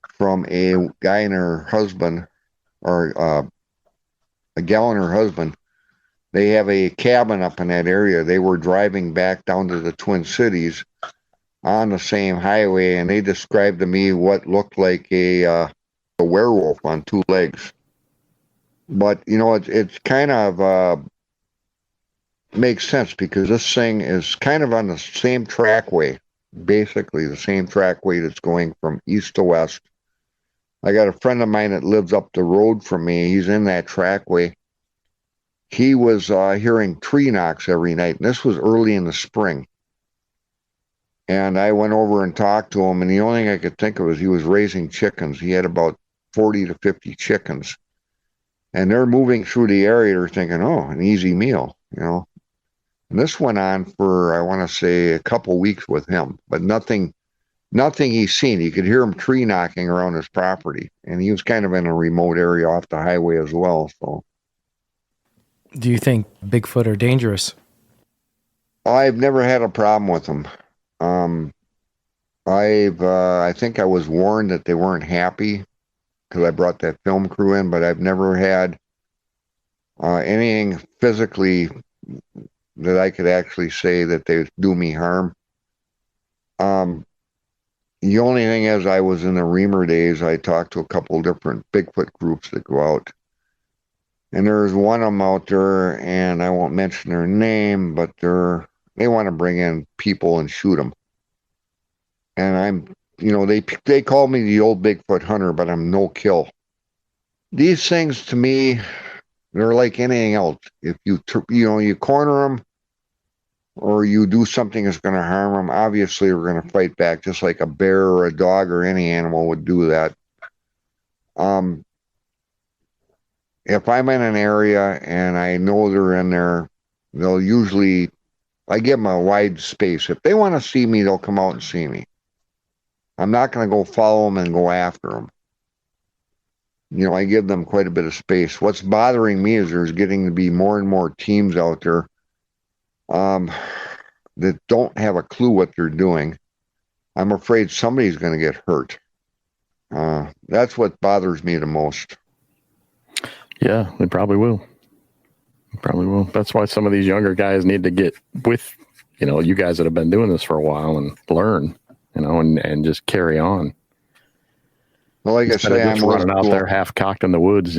from a guy and her husband, or a gal and her husband. They have a cabin up in that area. They were driving back down to the Twin Cities on the same highway, and they described to me what looked like a werewolf on 2 legs. But you know, it's kind of makes sense because this thing is kind of on the same trackway, basically the same trackway that's going from east to west. I got a friend of mine that lives up the road from me. He's in that trackway. He was hearing tree knocks every night, and this was early in the spring. And I went over and talked to him, and the only thing I could think of was he was raising chickens. He had about 40 to 50 chickens. And they're moving through the area. They're thinking, oh, an easy meal, you know. And this went on for, I want to say, a couple weeks with him, but nothing he's seen. You could hear him tree knocking around his property, and he was kind of in a remote area off the highway as well. So, Do you think Bigfoot are dangerous? I've never had a problem with them. I think I was warned that they weren't happy because I brought that film crew in, but I've never had anything physically that I could actually say that they do me harm. The only thing is, I was in the Reamer days. I talked to a couple different Bigfoot groups that go out. And there's one of them out there, and I won't mention their name, but they want to bring in people and shoot them. And they call me the old Bigfoot hunter, but I'm no kill. These things, to me, they're like anything else. If you corner them, or you do something that's going to harm them, obviously we're going to fight back, just like a bear or a dog or any animal would do that. If I'm in an area and I know they're in there, I give them a wide space. If they want to see me, they'll come out and see me. I'm not going to go follow them and go after them. You know, I give them quite a bit of space. What's bothering me is there's getting to be more and more teams out there that don't have a clue what they're doing. I'm afraid somebody's going to get hurt. That's what bothers me the most. Yeah, they probably will. Probably will. That's why some of these younger guys need to get with, you guys that have been doing this for a while and learn, and just carry on. Well, like Instead I of say, just I'm old running out school. there half cocked in the woods,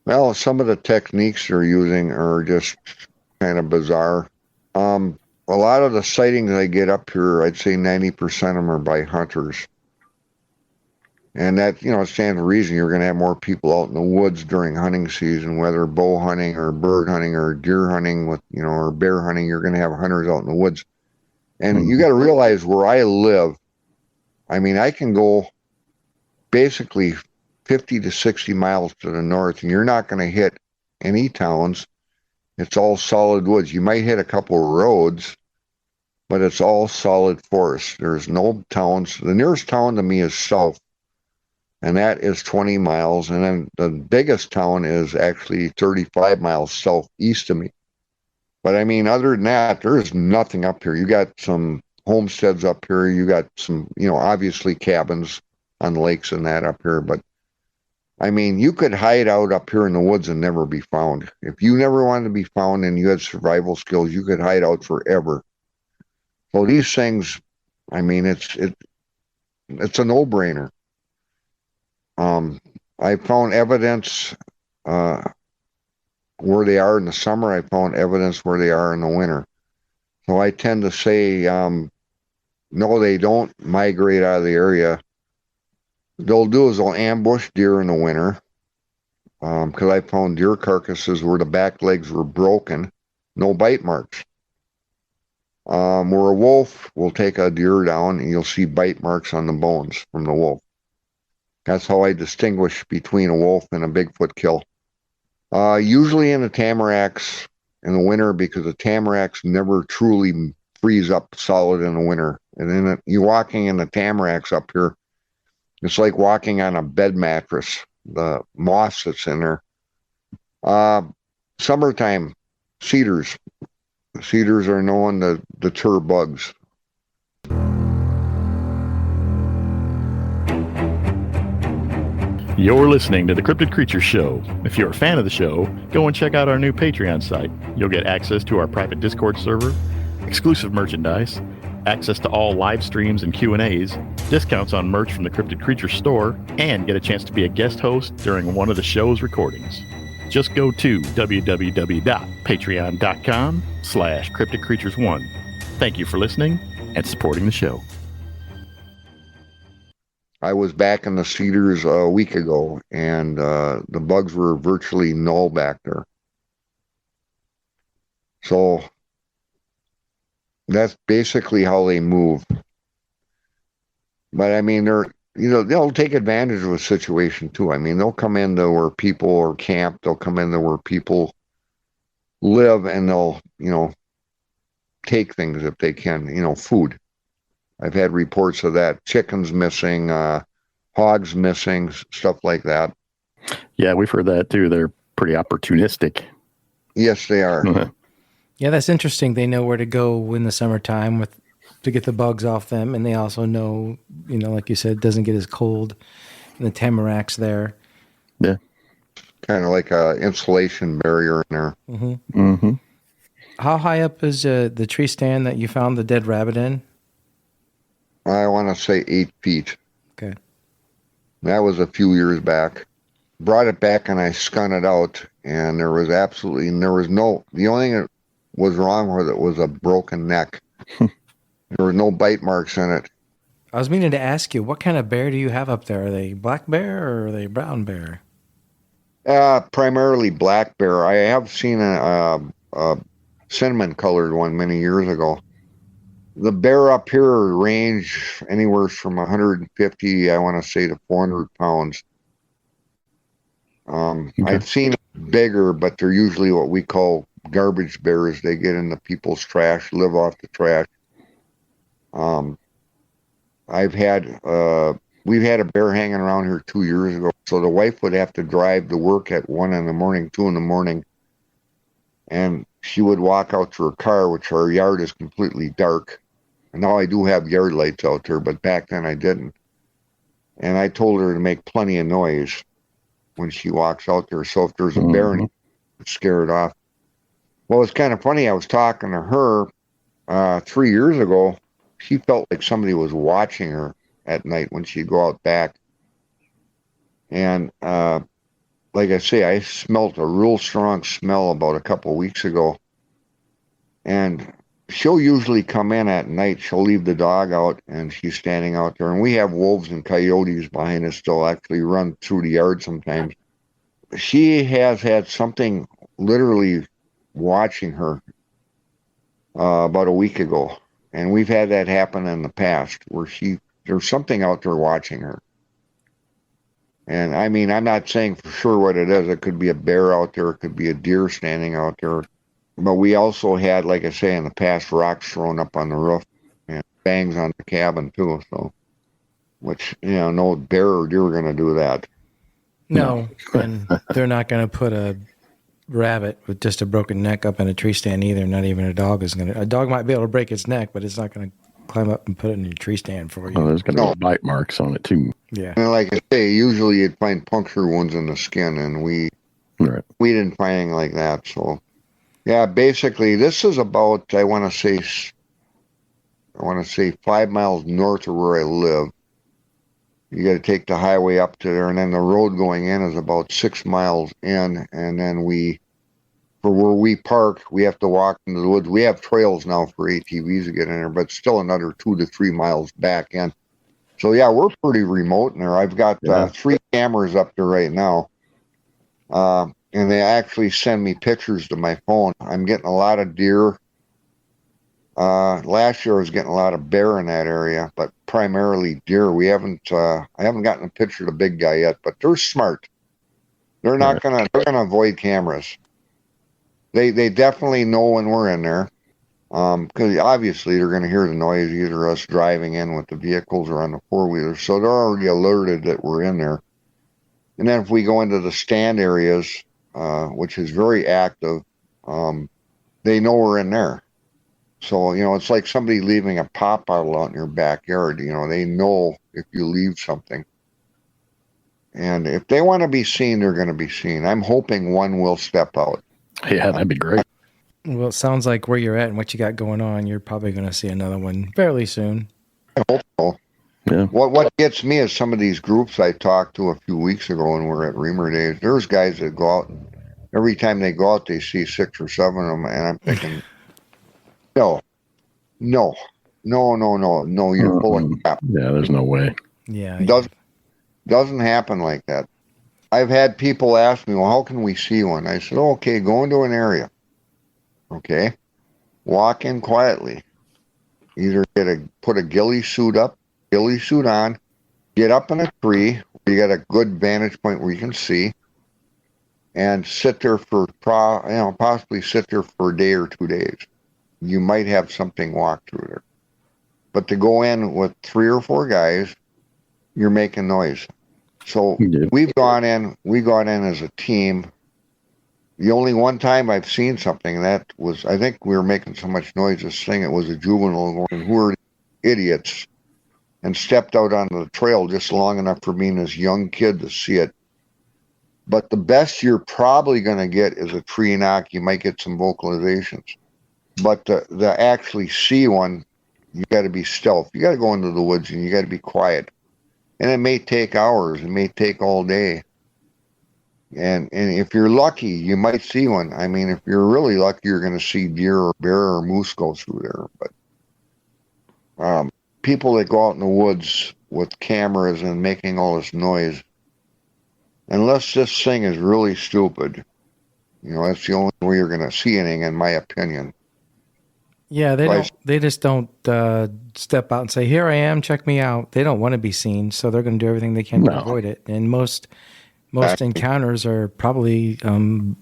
Well, some of the techniques they're using are just kind of bizarre. A lot of the sightings I get up here, I'd say 90% of them are by hunters. And that, it stands to reason you're going to have more people out in the woods during hunting season, whether bow hunting or bird hunting or deer hunting or bear hunting, you're going to have hunters out in the woods. And you got to realize where I live, I mean, I can go basically 50 to 60 miles to the north, and you're not going to hit any towns. It's all solid woods. You might hit a couple of roads, but it's all solid forest. There's no towns. The nearest town to me is south, and that is 20 miles. And then the biggest town is actually 35 miles southeast of me. But I mean, other than that, there's nothing up here. You got some homesteads up here. You got some, obviously cabins on lakes and that up here. But I mean, you could hide out up here in the woods and never be found. If you never wanted to be found and you had survival skills, you could hide out forever. So these things, I mean, it's a no-brainer. I found evidence where they are in the summer. I found evidence where they are in the winter. So I tend to say, no, they don't migrate out of the area. They'll do is they'll ambush deer in the winter. Because I found deer carcasses where the back legs were broken, no bite marks. Where a wolf will take a deer down and you'll see bite marks on the bones from the wolf. That's how I distinguish between a wolf and a Bigfoot kill. Usually in the tamaracks in the winter, because the tamaracks never truly freeze up solid in the winter. And then you're walking in the tamaracks up here, it's like walking on a bed mattress. The moss that's in there. Summertime, cedars. Cedars are known to deter bugs. You're listening to the Cryptid Creature Show. If you're a fan of the show, go and check out our new Patreon site. You'll get access to our private Discord server, exclusive merchandise, access to all live streams and Q&As, discounts on merch from the Cryptid Creature store, and get a chance to be a guest host during one of the show's recordings. Just go to www.patreon.com/cryptidcreatures1. Thank you for listening and supporting the show. I was back in the cedars a week ago, and the bugs were virtually null back there. So that's basically how they move. But I mean, they'll take advantage of a situation too. I mean, they'll come into where people are camped. They'll come into where people live, and they'll, take things if they can, food. I've had reports of that. Chickens missing, hogs missing, stuff like that. Yeah, we've heard that too. They're pretty opportunistic. Yes, they are. Yeah, that's interesting. They know where to go in the summertime to get the bugs off them, and they also know, like you said, it doesn't get as cold in the tamaracks there. Yeah. Kind of like a insulation barrier in there. Mm-hmm. Mm-hmm. How high up is the tree stand that you found the dead rabbit in? I want to say 8 feet. Okay. That was a few years back. Brought it back and I skun it out, and the only thing that was wrong with it was a broken neck. There were no bite marks in it. I was meaning to ask you, what kind of bear do you have up there? Are they black bear or are they brown bear? Primarily black bear. I have seen a cinnamon colored one many years ago. The bear up here range anywhere from 150, I want to say, to 400 pounds. Okay. I've seen bigger, but they're usually what we call garbage bears. They get into people's trash, live off the trash. We've had a bear hanging around here 2 years ago. So the wife would have to drive to work at 1 in the morning, 2 in the morning. And she would walk out to her car, which our yard is completely dark. And now I do have yard lights out there, but back then I didn't. And I told her to make plenty of noise when she walks out there. So if there's a bear, scare it off. Well, it's kind of funny. I was talking to her 3 years ago. She felt like somebody was watching her at night when she'd go out back. And like I say, I smelt a real strong smell about a couple of weeks ago. And she'll usually come in at night. She'll leave the dog out, and she's standing out there. And we have wolves and coyotes behind us still actually run through the yard sometimes. She has had something literally watching her about a week ago. And we've had that happen in the past where there's something out there watching her. And I mean, I'm not saying for sure what it is. It could be a bear out there. It could be a deer standing out there. But we also had, like I say, in the past, rocks thrown up on the roof and bangs on the cabin too. So, which, no bear or deer are going to do that. No, and they're not going to put a rabbit with just a broken neck up in a tree stand either. Not even a dog is going to. A dog might be able to break its neck, but it's not going to climb up and put it in your tree stand for you. Oh, there's going to be bite marks on it too. Yeah. And like I say, usually you'd find puncture wounds in the skin, and we didn't find anything like that. So, yeah, basically, this is about I want to say 5 miles north of where I live. You got to take the highway up to there, and then the road going in is about 6 miles in, and then for where we park, we have to walk into the woods. We have trails now for ATVs to get in there, but still another 2 to 3 miles back in. So yeah, we're pretty remote in there. I've got 3 cameras up there right now, and they actually send me pictures to my phone. I'm getting a lot of deer. Last year I was getting a lot of bear in that area, but primarily deer. I haven't gotten a picture of the big guy yet, but they're smart. They're not they're gonna avoid cameras. They definitely know when we're in there. Because obviously they're going to hear the noise, either us driving in with the vehicles or on the four-wheelers. So they're already alerted that we're in there. And then if we go into the stand areas, which is very active, they know we're in there. So, it's like somebody leaving a pop bottle out in your backyard. They know if you leave something. And if they want to be seen, they're going to be seen. I'm hoping one will step out. Yeah, that'd be great. Well, it sounds like where you're at and what you got going on, you're probably going to see another one fairly soon. I hope so. Yeah. What gets me is some of these groups I talked to a few weeks ago when we were at Reamer Days. There's guys that go out, and every time they go out, they see 6 or 7 of them, and I'm thinking, no, you're full of crap. Yeah, there's no way. Yeah. Doesn't happen like that. I've had people ask me, well, how can we see one? I said, okay, go into an area. Okay, walk in quietly. Either put a ghillie suit on, get up in a tree where you got a good vantage point where you can see, and sit there for possibly sit there for a day or 2 days. You might have something walk through there. But to go in with 3 or 4 guys, you're making noise. So we got in as a team. The only one time I've seen something, that was, I think we were making so much noise, it was a juvenile going, who are idiots, and stepped out onto the trail just long enough for me and this young kid to see it. But the best you're probably going to get is a tree knock. You might get some vocalizations. But to actually see one, you got to be stealth. You got to go into the woods and you got to be quiet. And it may take hours. It may take all day. And if you're lucky, you might see one. I mean, if you're really lucky, you're going to see deer or bear or moose go through there. But people that go out in the woods with cameras and making all this noise, unless this thing is really stupid, that's the only way you're going to see anything, in my opinion. Yeah, they just don't step out and say, here I am, check me out. They don't want to be seen, so they're going to do everything they can to avoid it. And most encounters are probably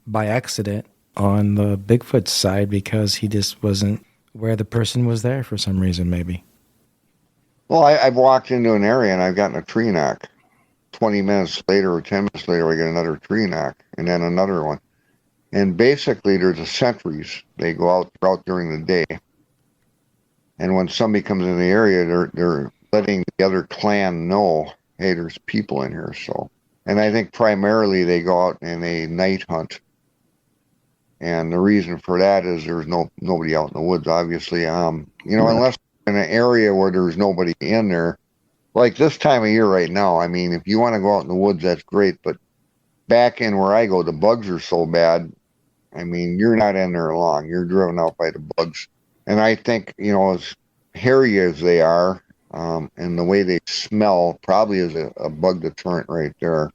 by accident on the Bigfoot side, because he just wasn't where the person was there for some reason, maybe. Well, I've walked into an area and I've gotten a tree knock. 20 minutes later or 10 minutes later, I get another tree knock, and then another one. And basically, there's the sentries. They go out during the day. And when somebody comes in the area, they're letting the other clan know, hey, there's people in here. So, and I think primarily they go out and they night hunt. And the reason for that is there's nobody out in the woods, obviously. Unless in an area where there's nobody in there, like this time of year right now. I mean, if you want to go out in the woods, that's great. But back in where I go, the bugs are so bad. I mean, you're not in there long. You're driven out by the bugs. And I think, as hairy as they are, and the way they smell probably is a bug deterrent right there.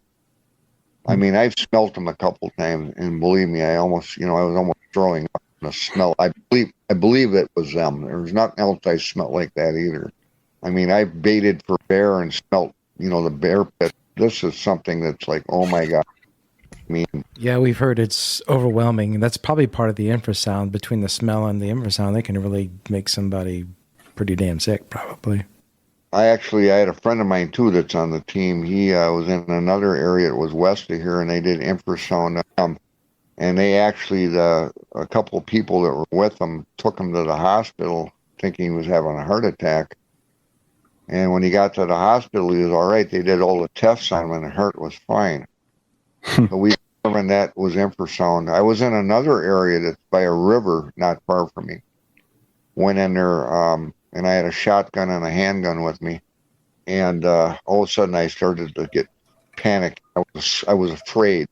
I mean, I've smelt them a couple times, and believe me, I was almost throwing up in the smell. I believe it was them. There's nothing else I smelt like that either. I mean, I've baited for bear and smelt, the bear pit. This is something that's like, oh my God. I mean, yeah, we've heard it's overwhelming. And that's probably part of the infrasound. Between the smell and the infrasound, they can really make somebody pretty damn sick, probably. I had a friend of mine too that's on the team. He was in another area that was west of here, and they did infrasound. And they actually, a couple of people that were with him took him to the hospital thinking he was having a heart attack. And when he got to the hospital, he was all right. They did all the tests on him, and the heart was fine. So we determined that was infrasound. I was in another area that's by a river not far from me. Went in there, and I had a shotgun and a handgun with me. And all of a sudden, I started to get panicked. I was afraid.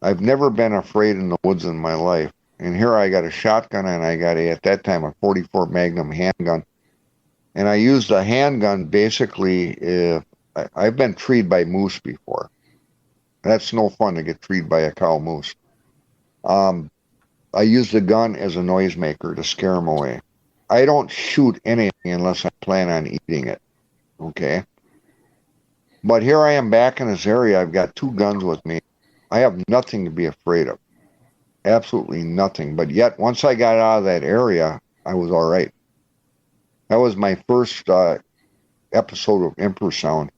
I've never been afraid in the woods in my life. And here I got a shotgun, and I got at that time, a 44 Magnum handgun. And I used the handgun basically if I've been treed by moose before. That's no fun to get treed by a cow moose. I use the gun as a noisemaker to scare them away. I don't shoot anything unless I plan on eating it. Okay. But here I am back in this area. I've got 2 guns with me. I have nothing to be afraid of. Absolutely nothing. But yet, once I got out of that area, I was all right. That was my first episode of infrasound.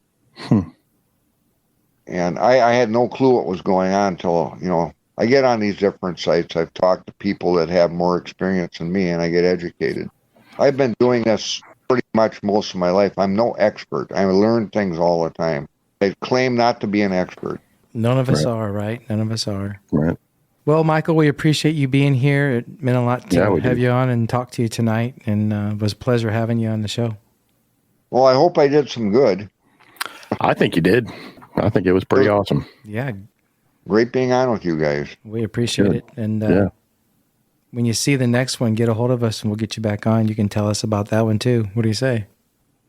And I had no clue what was going on until, I get on these different sites. I've talked to people that have more experience than me, and I get educated. I've been doing this pretty much most of my life. I'm no expert. I learn things all the time. I claim not to be an expert. None of us are, right? None of us are. Right. Well, Michael, we appreciate you being here. It meant a lot to have you on and talk to you tonight, and it was a pleasure having you on the show. Well, I hope I did some good. I think you did. I think it was pretty awesome. Yeah. Great being on with you guys. We appreciate it. And when you see the next one, get a hold of us and we'll get you back on. You can tell us about that one too. What do you say?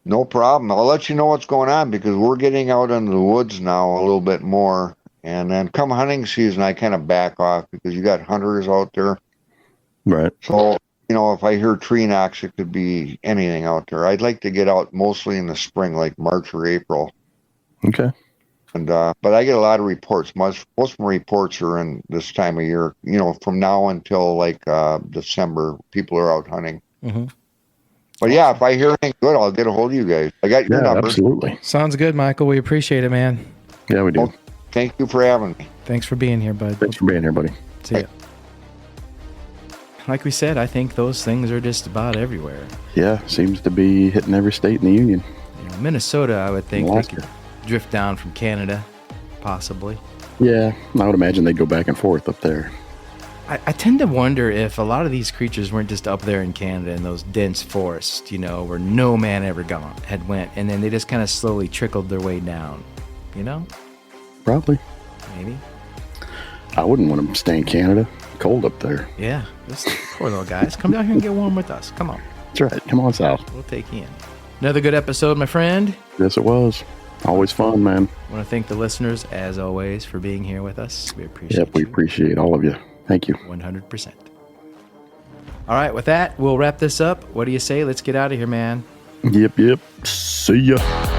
No problem. I'll let you know what's going on because we're getting out into the woods now a little bit more. And then come hunting season, I kind of back off because you got hunters out there. Right. So, if I hear tree knocks, it could be anything out there. I'd like to get out mostly in the spring, like March or April. Okay. And but I get a lot of reports. Most of my reports are in this time of year. From now until like December, people are out hunting. Mm-hmm. But yeah, if I hear anything good, I'll get a hold of you guys. I got your number. Absolutely. Sounds good, Michael. We appreciate it, man. Yeah, we do. Well, thank you for having me. Thanks for being here, bud. Thanks for being here, buddy. See ya. Like we said, I think those things are just about everywhere. Yeah, seems to be hitting every state in the union. Minnesota, I would think Alaska. they could drift down from Canada, possibly. Yeah, I would imagine they go back and forth up there. I tend to wonder if a lot of these creatures weren't just up there in Canada in those dense forests, where no man ever had went, and then they just kind of slowly trickled their way down, Probably. Maybe. I wouldn't want to stay in Canada. Cold up there. Yeah, those poor little guys. Come down here and get warm with us. Come on. That's right. Come on south. We'll take you in. Another good episode, my friend. Yes, it was. Always fun, man. I want to thank the listeners, as always, for being here with us. We appreciate Yep, we you. appreciate all of you. Thank you. 100%. All right, with that, we'll wrap this up. What do you say? Let's get out of here, man. Yep. See ya.